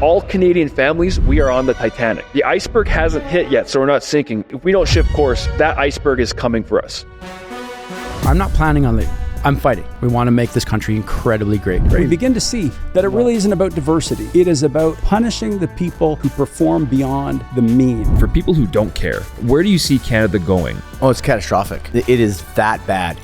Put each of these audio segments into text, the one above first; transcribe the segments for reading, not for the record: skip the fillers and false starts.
all Canadian families, we are on the Titanic. The iceberg hasn't hit yet, so we're not sinking. If we don't shift course, that iceberg is coming for us. I'm not planning on leaving. I'm fighting. We want to make this country incredibly great. We begin to see that it really isn't about diversity. It is about punishing the people who perform beyond the mean. For people who don't care, where do you see Canada going? Oh, it's catastrophic. It is that bad.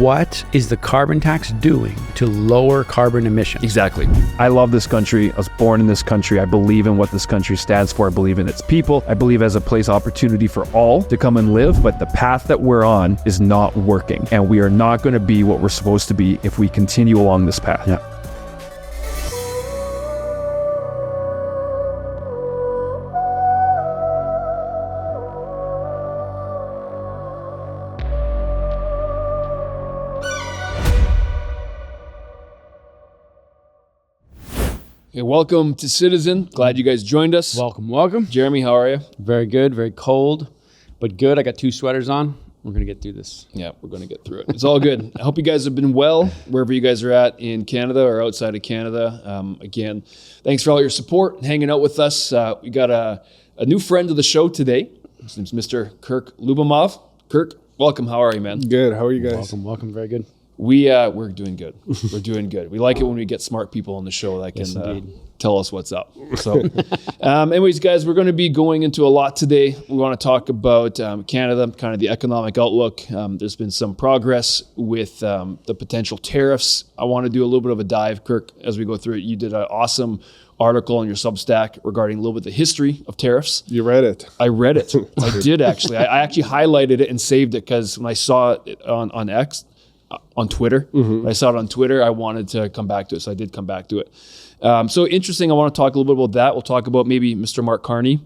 What is the carbon tax doing to lower carbon emissions? Exactly. I love this country. I was born in this country. I believe in what this country stands for. I believe in its people. I believe as a place opportunity for all to come and live, but the path that we're on is not working. And we are not going to be what we're supposed to be if we continue along this path. Yeah. Okay, welcome to Citizen. Glad you guys joined us. Welcome. Jeremy, how are you? Very good, very cold, but good. I got 2 sweaters on. We're going to get through this. Yeah, we're going to get through it. It's all good. I hope you guys have been well, wherever you guys are at in Canada or outside of Canada. Again, thanks for all your support and hanging out with us. We got a new friend of the show today. His name's Mr. Kirk Lubimov. Kirk, welcome. How are you, man? Good. How are you guys? Welcome. Very good. We're doing good. We're doing good. We like it when we get smart people on the show that can tell us what's up. So anyways, guys, we're going to be going into a lot today. We want to talk about Canada, kind of the economic outlook. There's been some progress with the potential tariffs. I want to do a little bit of a dive, Kirk, as we go through it. You did an awesome article on your Substack regarding a little bit the history of tariffs. You read it? I read it. I did, actually. I actually highlighted it and saved it because when I saw it on X, on Twitter. When I saw it on Twitter, I wanted to come back to it. So I did come back to it. So interesting. I want to talk a little bit about that. We'll talk about maybe Mr. Mark Carney.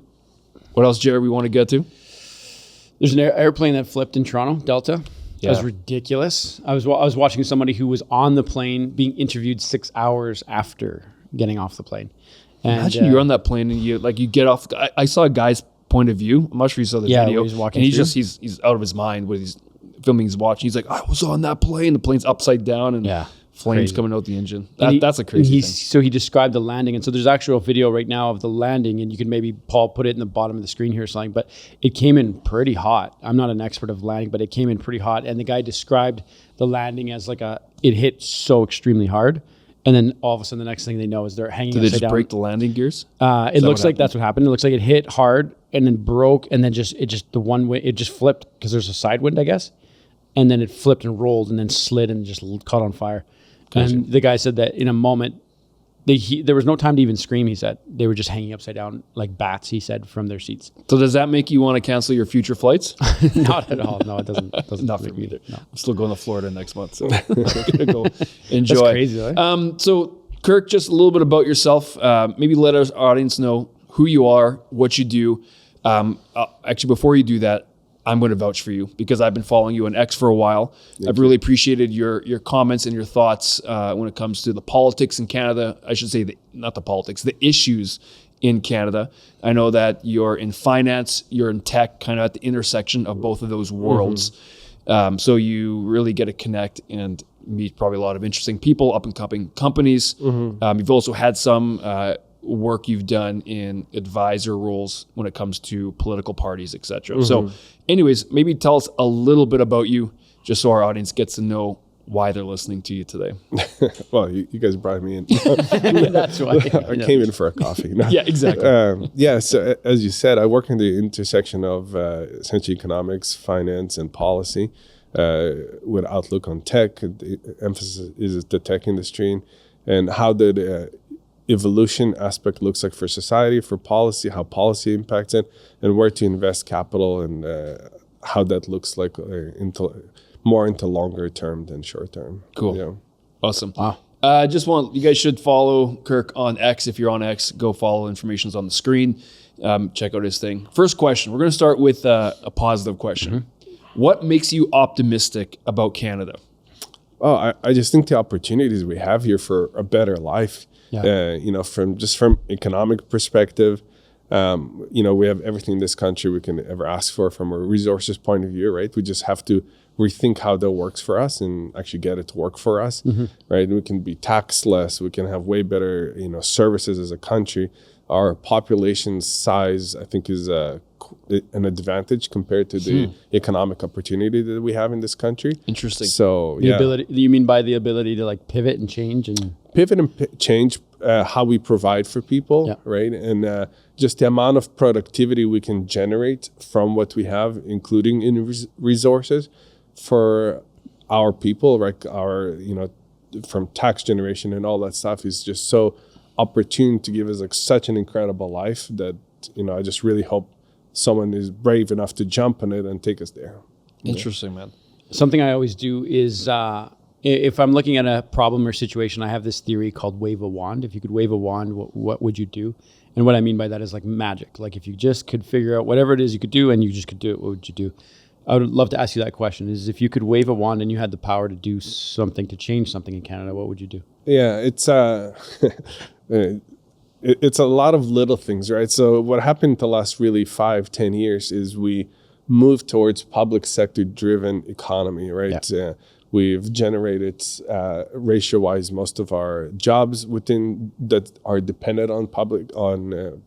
What else, Jerry, we want to get to? There's an airplane that flipped in Toronto, Delta. That was ridiculous. I was watching somebody who was on the plane being interviewed 6 hours after getting off the plane. And, imagine you're on that plane and you get off. I saw a guy's point of view. I'm not sure you saw the video. He's walking and through. he's out of his mind with his filming, he's watching. He's like, I was on that plane. The plane's upside down and flames coming out the engine. That's a crazy thing. So he described the landing. And so there's actual video right now of the landing, and you can maybe, Paul, put it in the bottom of the screen here or something, but it came in pretty hot. I'm not an expert of landing, but it came in pretty hot. And the guy described the landing as it hit so extremely hard. And then all of a sudden, the next thing they know is they're hanging upside down. Did they just break the landing gears? It looks like that's what happened. It looks like it hit hard and then broke, and then it just flipped because there's a side wind, I guess. And then it flipped and rolled and then slid and just caught on fire. Gotcha. And the guy said that in a moment, there was no time to even scream, he said. They were just hanging upside down like bats, he said, from their seats. So does that make you want to cancel your future flights? Not at all. No, it doesn't. Not for me either. No. I'm still going to Florida next month, so I'm going to go enjoy. That's crazy, right? So, Kirk, just a little bit about yourself. Maybe let our audience know who you are, what you do. Actually, before you do that, I'm going to vouch for you because I've been following you on X for a while. I've really appreciated your comments and your thoughts when it comes to the politics in Canada. I should say, not the politics, the issues in Canada. I know that you're in finance, you're in tech, kind of at the intersection of both of those worlds. So you really get to connect and meet probably a lot of interesting people, up-and-coming companies. You've also had some work you've done in advisor roles when it comes to political parties, et cetera. So anyways, maybe tell us a little bit about you, just so our audience gets to know why they're listening to you today. Well, you guys brought me in. That's why. I came in for a coffee. No. Yeah, exactly. So as you said, I work in the intersection of essentially economics, finance, and policy with outlook on tech. The emphasis is the tech industry and how the evolution aspect looks like for society, for policy, how policy impacts it, and where to invest capital, and how that looks like more into longer term than short term. Cool. Yeah. Awesome. Wow. You guys should follow Kirk on X. If you're on X, go follow. Information's on the screen. Check out his thing. First question. We're going to start with a positive question. What makes you optimistic about Canada? Oh, I just think the opportunities we have here for a better life. Yeah. From economic perspective, we have everything in this country we can ever ask for from a resources point of view, right? We just have to rethink how that works for us and actually get it to work for us, right? We can be taxed less. We can have way better, services as a country. Our population size, I think, is an advantage compared to the economic opportunity that we have in this country. Interesting. So, The ability, you mean by the ability to like pivot and change and change how we provide for people, right? And just the amount of productivity we can generate from what we have, including in resources for our people, like our, from tax generation and all that stuff is just so opportune to give us like such an incredible life that, I just really hope someone is brave enough to jump on it and take us there. Interesting, man. Something I always do is if I'm looking at a problem or situation, I have this theory called wave a wand. If you could wave a wand, what would you do? And what I mean by that is like magic. Like if you just could figure out whatever it is you could do and you just could do it, what would you do? I would love to ask you that question, is if you could wave a wand and you had the power to do something, to change something in Canada, what would you do? Yeah, it's it's a lot of little things, right? So what happened the last really 5-10 years is we moved towards public sector driven economy, right? Yeah. We've generated ratio-wise most of our jobs within that are dependent on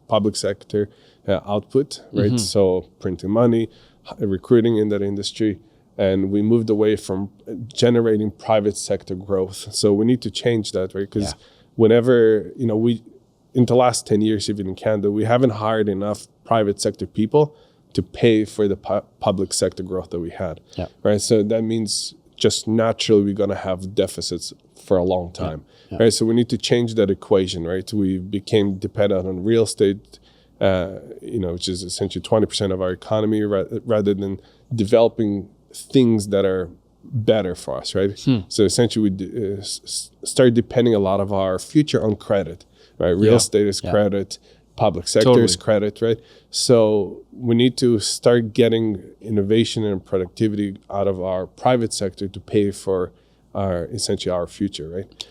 public sector output, right? So printing money, recruiting in that industry, and we moved away from generating private sector growth. So we need to change that, right? Because whenever we in the last 10 years, even in Canada, we haven't hired enough private sector people to pay for the public sector growth that we had, right? So that means just naturally we're going to have deficits for a long time, right? So we need to change that equation, right? We became dependent on real estate, which is essentially 20% of our economy, rather than developing things that are better for us, right? So essentially we start depending a lot of our future on credit, right? Real estate is credit, public sector is credit, right? So we need to start getting innovation and productivity out of our private sector to pay for essentially our future, right?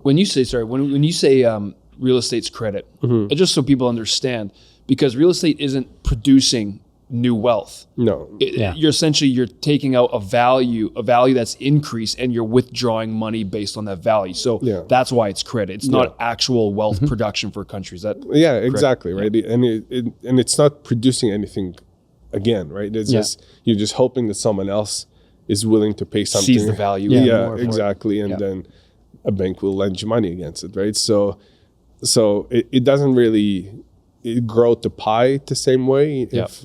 When you say real estate's credit, just so people understand, because real estate isn't producing new wealth. No. You're taking out a value that's increased, and you're withdrawing money based on that value. So that's why it's credit. It's not actual wealth production for countries. Exactly, right? And it's not producing anything again, right? It's just you're just hoping that someone else is willing to pay something. Sees the value. Exactly. And then a bank will lend you money against it, right? So it doesn't really grow the pie the same way, if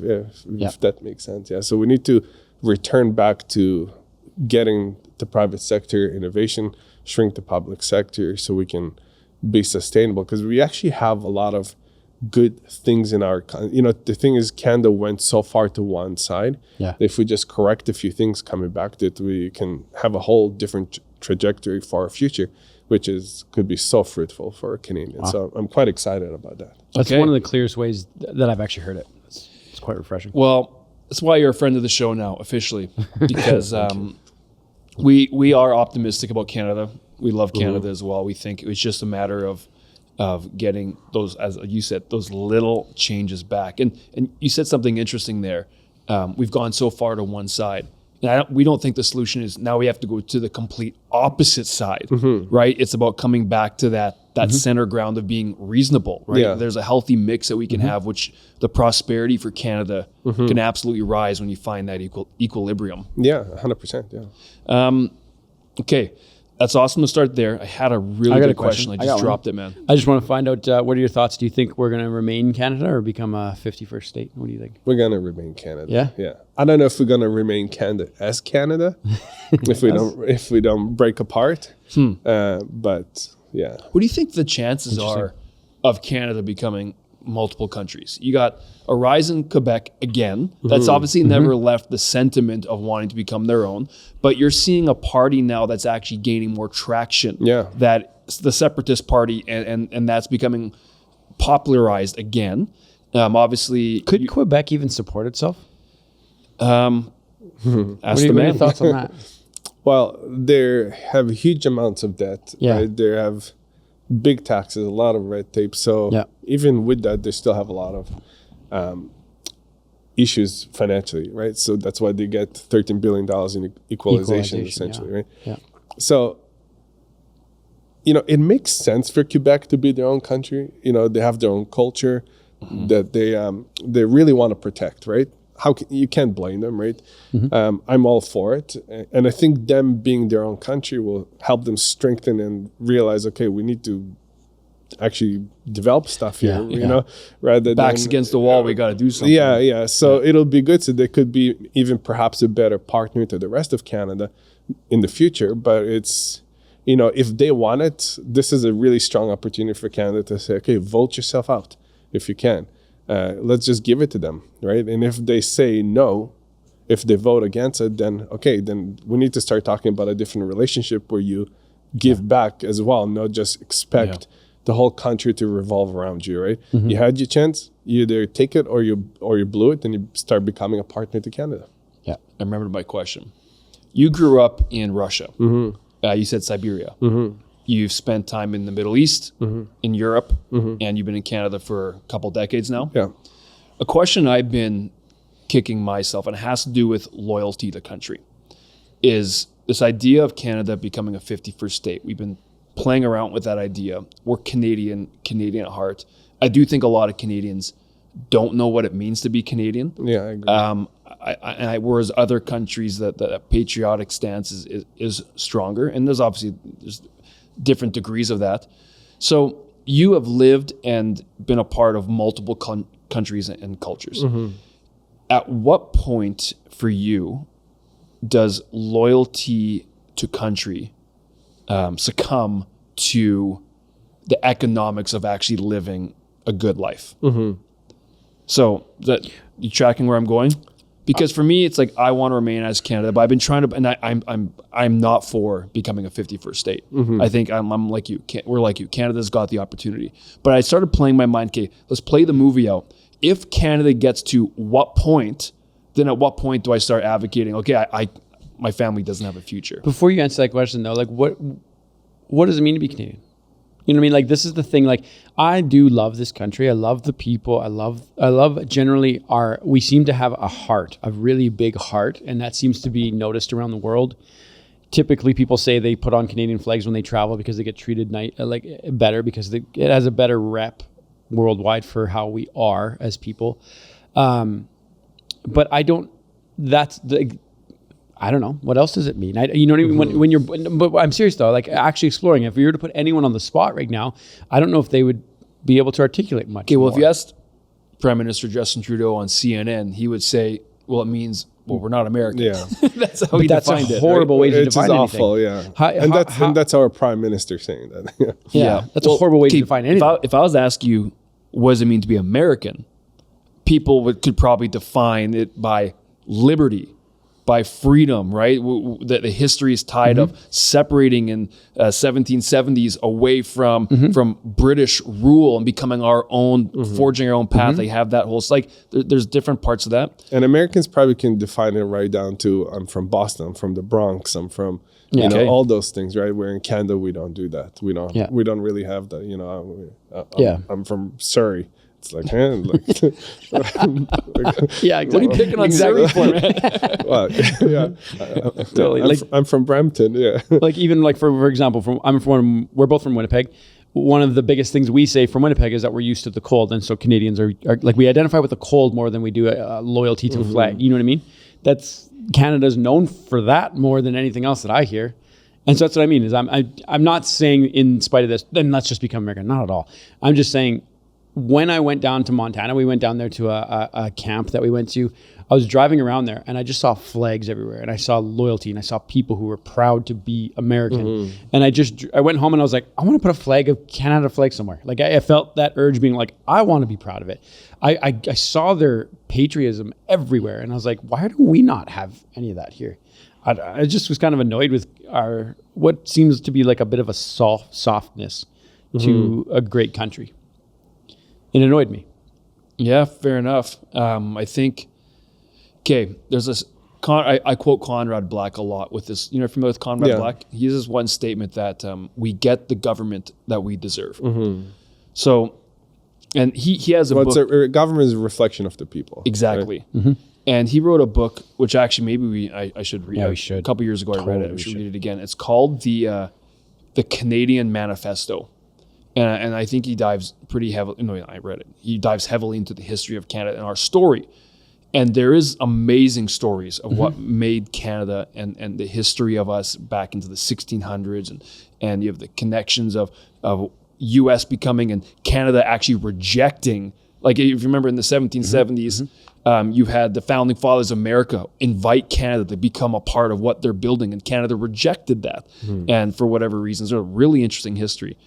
that makes sense. Yeah. So we need to return back to getting the private sector innovation, shrink the public sector so we can be sustainable, because we actually have a lot of good things in our, the thing is Canada went so far to one side. If we just correct a few things coming back, that we can have a whole different trajectory for our future, which could be so fruitful for Canadians. Wow. So I'm quite excited about that. That's one of the clearest ways that I've actually heard it. It's quite refreshing. Well, that's why you're a friend of the show now, officially, because we are optimistic about Canada. We love Canada as well. We think it was just a matter of getting those, as you said, those little changes back. And you said something interesting there. We've gone so far to one side. And we don't think the solution is now we have to go to the complete opposite side, right? It's about coming back to that center ground of being reasonable, right? Yeah. There's a healthy mix that we can have, which the prosperity for Canada can absolutely rise when you find that equilibrium. Yeah, 100%. Yeah. Okay. That's awesome to start there. I had a really good question. I just dropped it, man. I just want to find out, what are your thoughts? Do you think we're going to remain Canada or become a 51st state? What do you think? We're going to remain Canada. Yeah? Yeah. I don't know if we're going to remain Canada as Canada if we don't break apart. But yeah. What do you think the chances are of Canada becoming multiple countries? You got a rise in Quebec again. That's obviously never left the sentiment of wanting to become their own, but you're seeing a party now that's actually gaining more traction. Yeah. That's the Separatist Party, and that's becoming popularized again. Obviously, could Quebec even support itself? Ask the man. What are your thoughts on that? Well, they have huge amounts of debt. Yeah. Right? They have big taxes, a lot of red tape. So even with that, they still have a lot of issues financially, right? So that's why they get $13 billion in equalization essentially, right? Yeah. So, it makes sense for Quebec to be their own country. They have their own culture that they really want to protect, right? You can't blame them, right? I'm all for it. And I think them being their own country will help them strengthen and realize, okay, we need to actually develop stuff here, rather than Backs against the wall, we got to do something. Yeah. So it'll be good. So they could be even perhaps a better partner to the rest of Canada in the future. But it's, if they want it, this is a really strong opportunity for Canada to say, okay, vote yourself out if you can. Let's just give it to them, right? And if they say no, if they vote against it, then we need to start talking about a different relationship where you give back as well, not just expect the whole country to revolve around you, right? You had your chance, you either take it or you blew it, and you start becoming a partner to Canada. Yeah, I remembered my question. You grew up in Russia. You said Siberia. You've spent time in the Middle East, in Europe, and you've been in Canada for a couple decades now. Yeah. A question I've been kicking myself, and it has to do with loyalty to country, is this idea of Canada becoming a 51st state. We've been playing around with that idea. We're Canadian at heart. I do think a lot of Canadians don't know what it means to be Canadian. Yeah, I agree. Whereas other countries that patriotic stance is stronger, and there's different degrees of that. So you have lived and been a part of multiple countries and cultures. At what point for you does loyalty to country succumb to the economics of actually living a good life? So that you tracking where I'm going? Because for me, it's like I want to remain as Canada, but I've been trying to, and I'm not for becoming a 51st state. I think I'm like you. We're like you. Canada's got the opportunity, but I started playing my mind. Okay, let's play the movie out. If Canada gets to what point, then at what point do I start advocating? Okay, my family doesn't have a future. Before you answer that question, though, like what does it mean to be Canadian? You know what I mean? Like, this is the thing. Like, I do love this country. I love the people. I love generally we seem to have a really big heart, and that seems to be noticed around the world. Typically, people say they put on Canadian flags when they travel because they get treated better, because it has a better rep worldwide for how we are as people. But I don't know. What else does it mean? You know what I mean? When you're, but I'm serious though, like actually exploring, if you were to put anyone on the spot right now, I don't know if they would be able to articulate much. Okay, well, if you asked Prime Minister Justin Trudeau on CNN, he would say, well, it means, we're not American. Yeah. That's how he defined it. That's a horrible way to define anything. It's awful, yeah. And that's our Prime Minister saying that. Yeah. That's a horrible way to define anything. If I was to ask you, what does it mean to be American? People could probably define it by liberty, by freedom, right? The history is tied of separating in 1770s away from British rule and becoming our own, forging our own path. They have that whole, there's different parts of that. And Americans probably can define it right down to, I'm from Boston, I'm from the Bronx, I'm from, all those things, right? Where in Canada, we don't do that. We don't really have that, I'm from Surrey. It's like, man, yeah, exactly. What are you picking on Surrey for, man? Well, totally. I'm from Brampton, yeah. Like even like for example, we're both from Winnipeg. One of the biggest things we say from Winnipeg is that we're used to the cold, and so Canadians are like, we identify with the cold more than we do loyalty to a flag. You know what I mean? Canada's known for that more than anything else that I hear. And so that's what I mean is I'm not saying in spite of this, then let's just become American. Not at all. I'm just saying, when I went down to Montana, we went down there to a camp that we went to. I was driving around there and I just saw flags everywhere, and I saw loyalty, and I saw people who were proud to be American. And I went home and I was like, I want to put a Canada flag somewhere. Like I felt that urge being like, I want to be proud of it. I saw their patriotism everywhere, and I was like, why do we not have any of that here? I just was kind of annoyed with what seems to be like a bit of a softness to a great country. It annoyed me. Yeah, fair enough. I think, there's this, I quote Conrad Black a lot with this, familiar with Conrad Black? He uses one statement that we get the government that we deserve. So And he has a Well, book. a government is a reflection of the people. Exactly. And he wrote a book, which actually maybe I should read. Yeah, we should. A couple years ago, I read it. Totally We we should should. read it again. It's called the Canadian Manifesto. And I think he dives pretty heavily. No, I read it. He dives heavily into the history of Canada and our story. And there is amazing stories of what made Canada and the history of us back into the 1600s. And you have the connections of U.S. becoming and Canada actually rejecting. Like if you remember in the 1770s, you had the founding fathers of America invite Canada to become a part of what they're building, and Canada rejected that. And for whatever reasons, it's a really interesting history.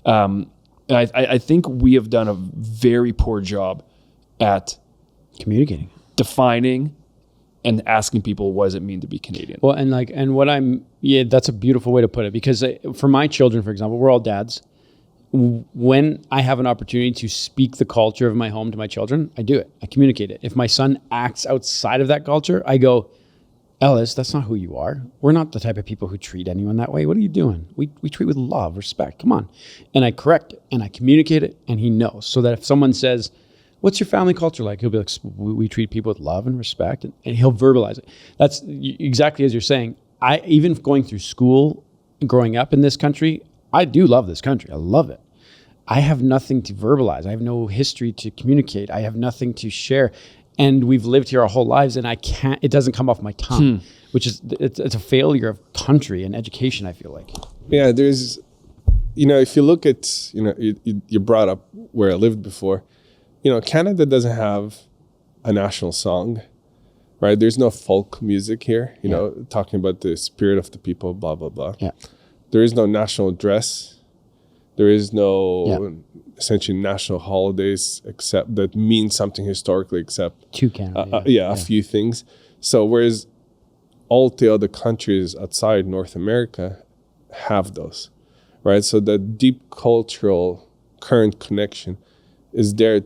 And I think we have done a very poor job at Communicating. defining and asking people what does it mean to be Canadian. Well, that's a beautiful way to put it, because for my children, for example, we're all dads. When I have an opportunity to speak the culture of my home to my children, I do it. I communicate it. If my son acts outside of that culture, I go, Ellis, that's not who you are. We're not the type of people who treat anyone that way. What are you doing? We treat with love, respect. Come on. And I correct it and I communicate it, and he knows. So that if someone says, what's your family culture like? He'll be like, we treat people with love and respect, and he'll verbalize it. That's exactly as you're saying. Even going through school, growing up in this country, I do love this country. I love it. I have nothing to verbalize. I have no history to communicate. I have nothing to share. And we've lived here our whole lives, and it doesn't come off my tongue, which is, it's a failure of country and education, I feel like. Yeah, there's, if you look at, you brought up where I lived before, Canada doesn't have a national song, right? There's no folk music here, talking about the spirit of the people, blah, blah, blah. Yeah. There is no national dress. There is no essentially national holidays except that mean something historically, except To Canada. a few things. So whereas all the other countries outside North America have those, right? So the deep cultural current connection is there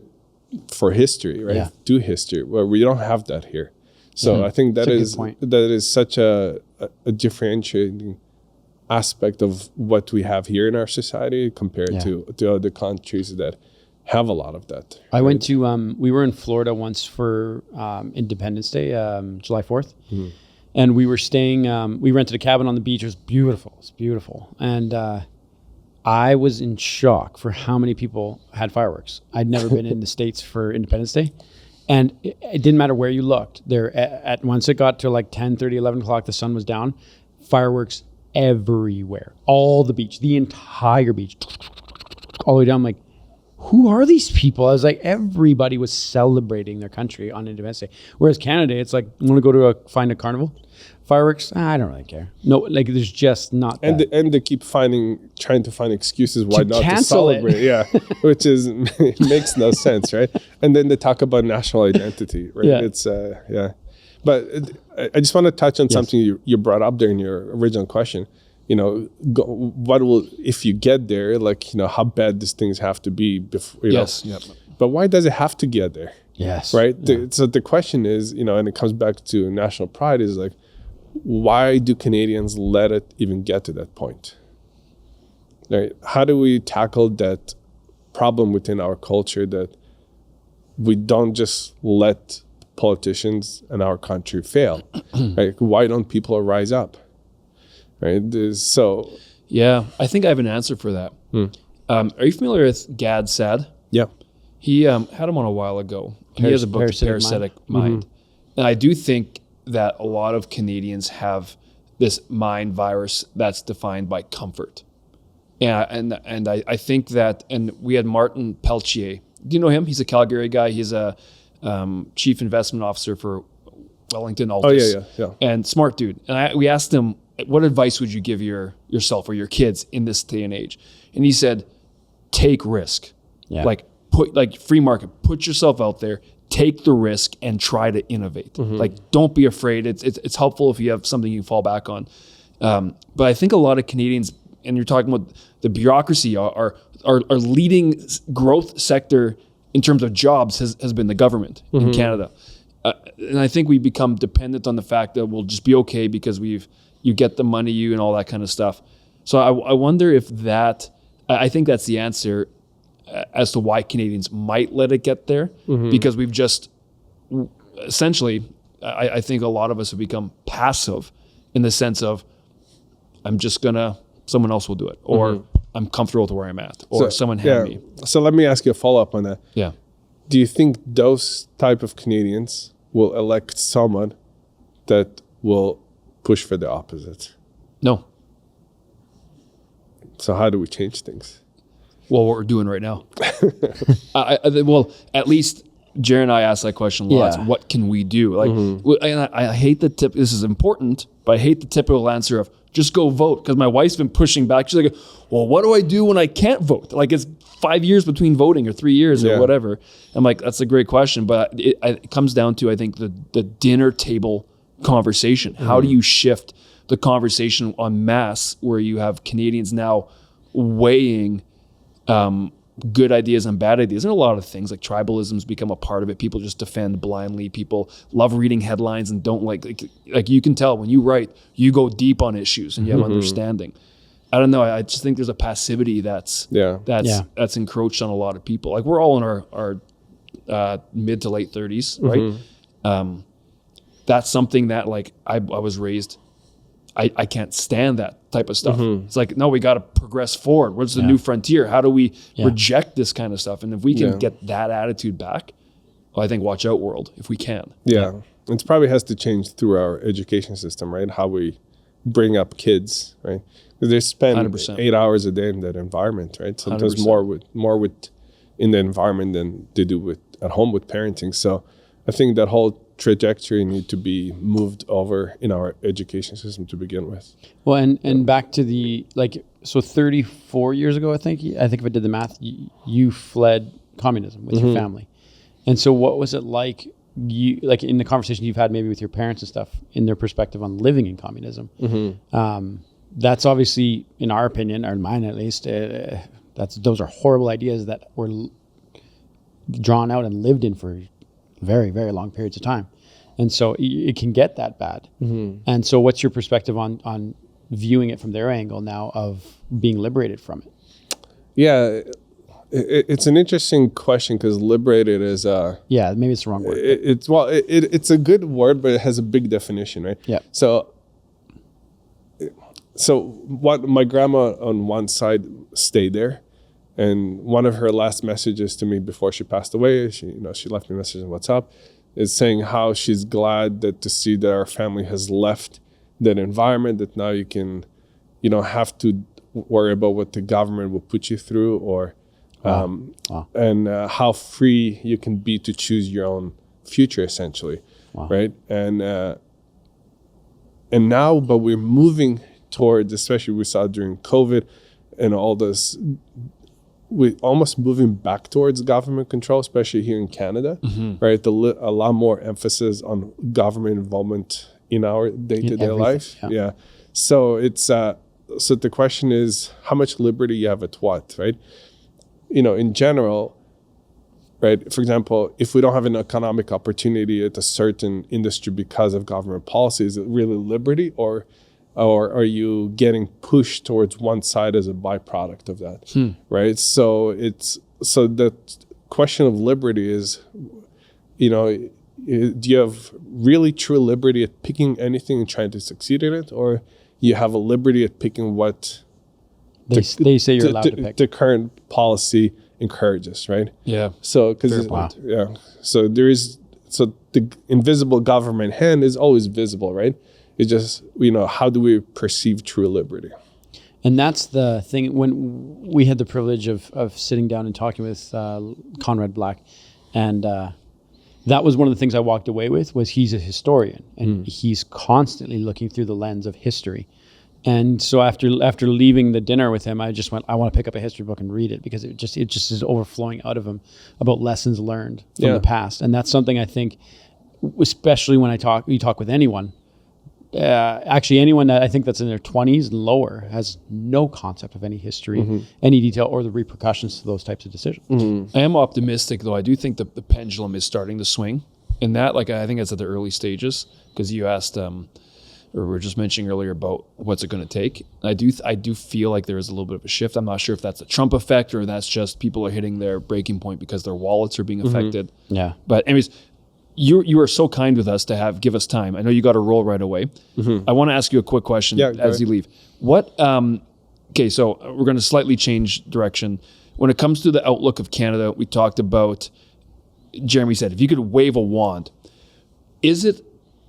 for history, right? Yeah. To history, where we don't have that here. So I think that That's a good point. is such a differentiating aspect of what we have here in our society compared to other countries that have a lot of that. I went to, we were in Florida once for Independence Day, July 4th. And we were staying, we rented a cabin on the beach. It was beautiful. It's beautiful. And I was in shock for how many people had fireworks. I'd never been in the States for Independence Day. And it didn't matter where you looked. There, at once it got to like 10:30, 11 o'clock, the sun was down, fireworks everywhere. All the beach, the entire beach, all the way down. I'm like, who are these people? I was like, everybody was celebrating their country on Independence Day. Whereas Canada, it's like, want to go to find a carnival? Fireworks? I don't really care. No, like there's just not that. And they keep trying to find excuses why not to cancel it. celebrate. Yeah, which is it makes no sense, right? And then they talk about national identity, right? Yeah. It's but I just want to touch on something you brought up there in your original question. What will, if you get there, like, how bad these things have to be before, Yes. Yep. But why does it have to get there? Yes. Right. Yeah. So the question is, and it comes back to national pride, is like, why do Canadians let it even get to that point? Right? How do we tackle that problem within our culture that we don't just let politicians in our country fail? Right? Why don't people rise up? Right? Yeah, I think I have an answer for that. Are you familiar with Gad Saad? Yeah. He had him on a while ago. He has a book, Parasitic Mind. And I do think that a lot of Canadians have this mind virus that's defined by comfort. And I think that, and we had Martin Peltier. Do you know him? He's a Calgary guy. He's a chief investment officer for Wellington Altus. Oh, yeah. And smart dude. And we asked him, what advice would you give yourself or your kids in this day and age? And he said, take risk. Yeah. Like free market, put yourself out there, take the risk and try to innovate. Like, don't be afraid. It's helpful if you have something you can fall back on. But I think a lot of Canadians, and you're talking about the bureaucracy, our leading growth sector in terms of jobs has been the government in Canada. And I think we become dependent on the fact that we'll just be okay because you get the money, and all that kind of stuff. So I wonder if I think that's the answer. as to why Canadians might let it get there, because we've just essentially, I think a lot of us have become passive in the sense of, someone else will do it, or I'm comfortable with where I'm at, or someone hand me. So let me ask you a follow-up on that. Yeah. Do you think those type of Canadians will elect someone that will push for the opposite? No. So how do we change things? Well, what we're doing right now. Well, at least Jared and I asked that question lots. Yeah. What can we do? Like, and I hate the tip. This is important, but I hate the typical answer of just go vote. Because my wife's been pushing back. She's like, well, what do I do when I can't vote? Like, it's 5 years between voting or 3 years or whatever. I'm like, that's a great question. But it comes down to, I think, the dinner table conversation. How do you shift the conversation en masse where you have Canadians now weighing good ideas and bad ideas? And a lot of things like tribalism's become a part of it. People just defend blindly. People love reading headlines and don't like you can tell when you write, you go deep on issues and you have understanding. I don't know. I just think there's a passivity that's encroached on a lot of people. Like, we're all in our mid to late 30s, right? That's something that, like, I was raised, I can't stand that type of stuff. It's like, no, we got to progress forward. What's the new frontier? How do we reject this kind of stuff? And if we can get that attitude back, well, I think watch out, world, if we can. Yeah. It probably has to change through our education system, right? How we bring up kids, right? Because they spend 100%. 8 hours a day in that environment, right? Sometimes more with in the environment than they do at home with parenting. So I think that whole trajectory need to be moved over in our education system to begin with. Well, and back to the, like, so 34 years ago, I think if I did the math, you fled communism with your family. And so what was it like, like in the conversation you've had maybe with your parents and stuff, in their perspective on living in communism? That's obviously, in our opinion, or in mine at least, those are horrible ideas that were drawn out and lived in for very, very long periods of time. And so it can get that bad. And so what's your perspective on viewing it from their angle now of being liberated from it? Yeah, it's an interesting question because liberated is maybe it's the wrong word. It's a good word, but it has a big definition, right? Yeah. So what my grandma on one side stayed there, and one of her last messages to me before she passed away, she left me a message on WhatsApp, is saying how she's glad to see that our family has left that environment, that now you don't have to worry about what the government will put you through, or and how free you can be to choose your own future, essentially, right? And now, but we're moving towards, especially we saw during COVID and all this, we're almost moving back towards government control, especially here in Canada, right? A lot more emphasis on government involvement in our day-to-day life. Yeah. So it's so the question is, how much liberty you have at what, right? In general, right? For example, if we don't have an economic opportunity at a certain industry because of government policy, is it really liberty, or are you getting pushed towards one side as a byproduct of that, right? So the question of liberty is, do you have really true liberty at picking anything and trying to succeed in it, or you have a liberty at picking what they say you're allowed to pick? The current policy encourages, right? Yeah. So so there is, the invisible government hand is always visible, right? It's just, how do we perceive true liberty? And that's the thing. When we had the privilege of sitting down and talking with Conrad Black, and that was one of the things I walked away with, was he's a historian, and he's constantly looking through the lens of history. And so after leaving the dinner with him, I just went, I want to pick up a history book and read it, because it just is overflowing out of him about lessons learned from the past. And that's something I think, especially when you talk with anyone, actually anyone that I think that's in their 20s and lower has no concept of any history, any detail, or the repercussions to those types of decisions. I am optimistic, though. I do think the pendulum is starting to swing in that. Like, I think it's at the early stages, because you asked or we were just mentioning earlier about what's it going to take. I do feel like there is a little bit of a shift. I'm not sure if that's the Trump effect or that's just people are hitting their breaking point because their wallets are being affected. Yeah. But anyways, you are so kind with us to give us time. I know you got to roll right away. I want to ask you a quick question as you leave. What? Okay, so we're going to slightly change direction. When it comes to the outlook of Canada, we talked about. Jeremy said, if you could wave a wand, is it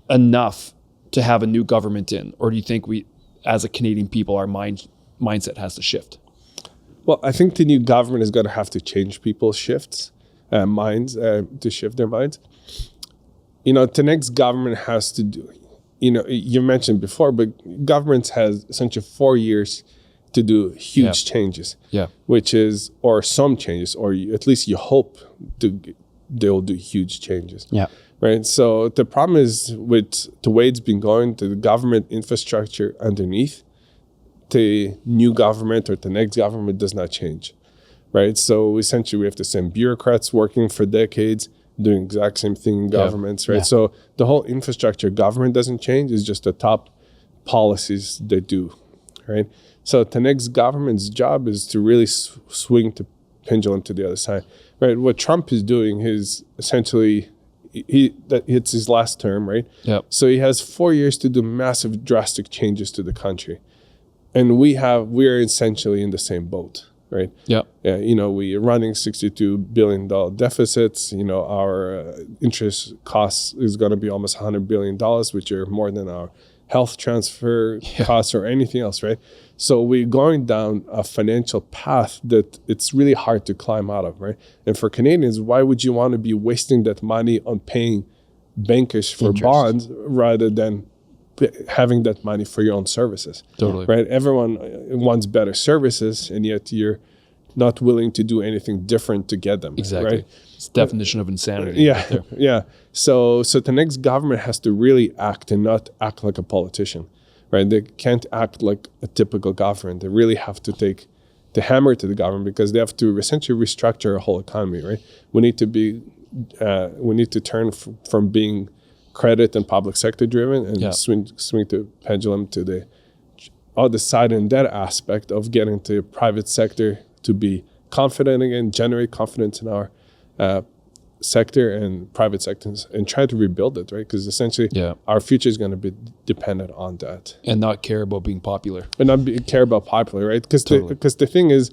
enough to have a new government in, or do you think we, as a Canadian people, our mindset has to shift? Well, I think the new government is going to have to change people's minds to shift their minds. The next government has to do, you mentioned before, but governments has essentially 4 years to do huge changes. Yeah. Which is, or some changes, or at least you hope they'll do huge changes. Yeah. Right. So the problem is with the way it's been going, to the government infrastructure underneath, the new government or the next government does not change. Right. So essentially we have the same bureaucrats working for decades, doing exact same thing in governments, right? Yeah. So the whole infrastructure government doesn't change, it's just the top policies that do, right? So the next government's job is to really swing the pendulum to the other side, right? What Trump is doing is essentially, it's his last term, right? Yep. So he has 4 years to do massive, drastic changes to the country. And we're essentially in the same boat. Right. Yeah. We are running $62 billion deficits. Our interest costs is going to be almost $100 billion, which are more than our health transfer costs or anything else. Right. So we're going down a financial path that it's really hard to climb out of. Right. And for Canadians, why would you want to be wasting that money on paying bankers for bonds rather than having that money for your own services? Totally. Right. Everyone wants better services, and yet you're not willing to do anything different to get them. Exactly. Right? It's the definition of insanity. Yeah. Right. Yeah. So the next government has to really act and not act like a politician. Right. They can't act like a typical government. They really have to take the hammer to the government, because they have to essentially restructure our whole economy. Right. We need to turn from being credit and public sector driven and swing the pendulum to the other side, and that aspect of getting the private sector to be confident again, generate confidence in our sector and private sectors, and try to rebuild it, right? Because essentially our future is going to be dependent on that. And not care about being popular. And not care about popular, right? Because the thing is,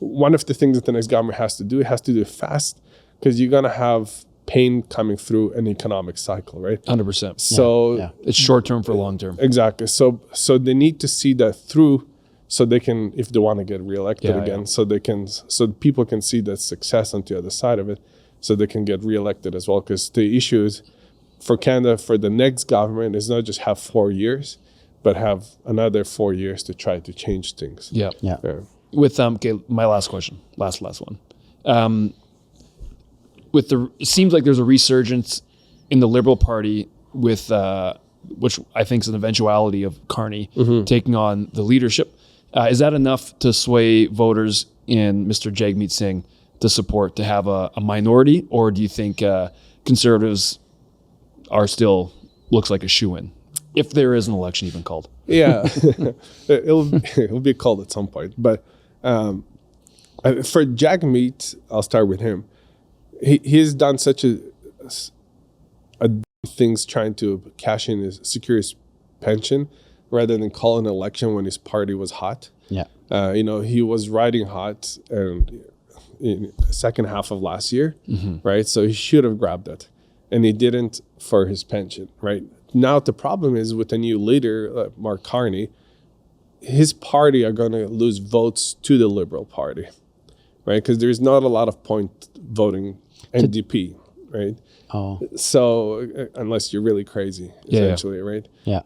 one of the things that the next government has to do, it has to do it fast, because you're going to have pain coming through an economic cycle, right? 100%. So it's short term for long term. Exactly. So they need to see that through, so they can, if they want to get reelected again, so people can see that success on the other side of it, so they can get reelected as well. Because the issue is for Canada, for the next government, is not just have 4 years, but have another 4 years to try to change things. Yeah. With my last question, last one. It seems like there's a resurgence in the Liberal Party with which I think is an eventuality of Carney taking on the leadership. Is that enough to sway voters in Mr. Jagmeet Singh to support, to have a minority, or do you think Conservatives are still looks like a shoo-in, if there is an election even called? Yeah, it'll be called at some point. But for Jagmeet, I'll start with him. He's done such a things trying to cash in secure his pension, rather than call an election when his party was hot. Yeah. He was riding hot in the second half of last year, right? So he should have grabbed it, and he didn't for his pension, right? Now the problem is with the new leader, Mark Carney, his party are going to lose votes to the Liberal Party, right? Because there's not a lot of point voting NDP, right? Oh. So unless you're really crazy, essentially, right? Yeah.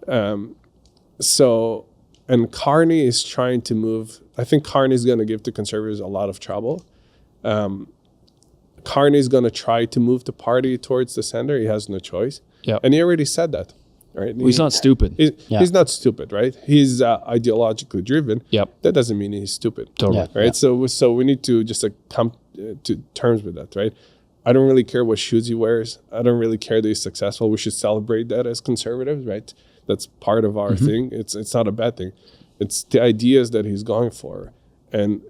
And Carney is trying to move. I think Carney is going to give the Conservatives a lot of trouble. Carney is going to try to move the party towards the center. He has no choice. Yeah. And he already said that, right? Well, he's not stupid. He's not stupid, right? He's ideologically driven. Yep. That doesn't mean he's stupid. Totally. Right? Yeah. So we need to just come to terms with that, right? I don't really care what shoes he wears. I don't really care that he's successful. We should celebrate that as Conservatives, right? That's part of our thing. It's not a bad thing. It's the ideas that he's going for. And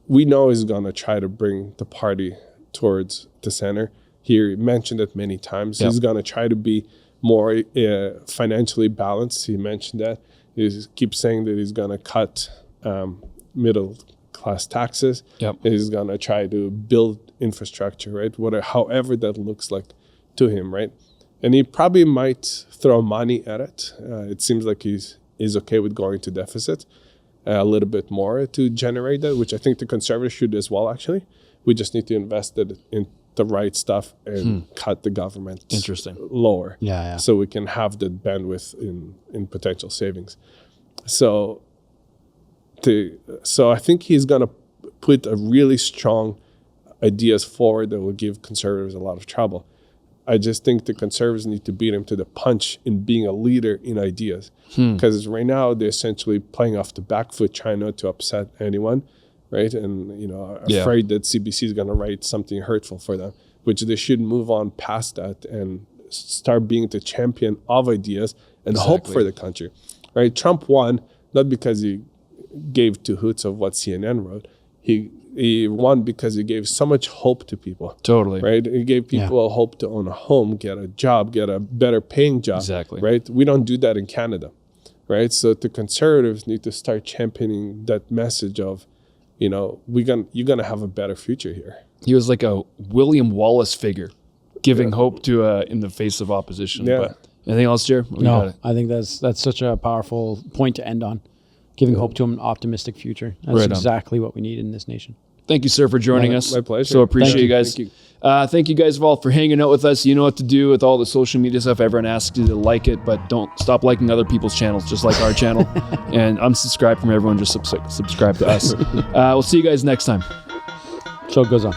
we know he's going to try to bring the party towards the center. He mentioned it many times. He's going to try to be more financially balanced. He mentioned that. He keeps saying that he's going to cut middle class taxes. He's going to try to build infrastructure, right? However that looks like to him, right? And he probably might throw money at it. It seems like he's okay with going to deficit a little bit more to generate that, which I think the Conservatives should as well, actually. We just need to invest it in the right stuff and cut the government lower. So we can have the bandwidth in potential savings. So I think he's going to put a really strong ideas forward that will give Conservatives a lot of trouble. I just think the Conservatives need to beat him to the punch in being a leader in ideas. Because right now they're essentially playing off the back foot, trying not to upset anyone, right? And, afraid that CBC is going to write something hurtful for them, which they should move on past that and start being the champion of ideas and hope for the country, right? Trump won, not because he gave two hoots of what CNN wrote. He won because he gave so much hope to people. Totally. Right? He gave people a hope to own a home, get a job, get a better paying job. Exactly. Right? We don't do that in Canada. Right? So the Conservatives need to start championing that message of, you're gonna have a better future here. He was like a William Wallace figure, giving hope to in the face of opposition. But anything else, Jared? No, I think that's such a powerful point to end on. Giving hope to an optimistic future. That's exactly what we need in this nation. Thank you, sir, for joining us. My pleasure. So appreciate you guys. Thank you guys all for hanging out with us. You know what to do with all the social media stuff. Everyone asks you to like it, but don't stop liking other people's channels, just like our channel. And unsubscribe from everyone. Just subscribe to us. We'll see you guys next time. Show goes on.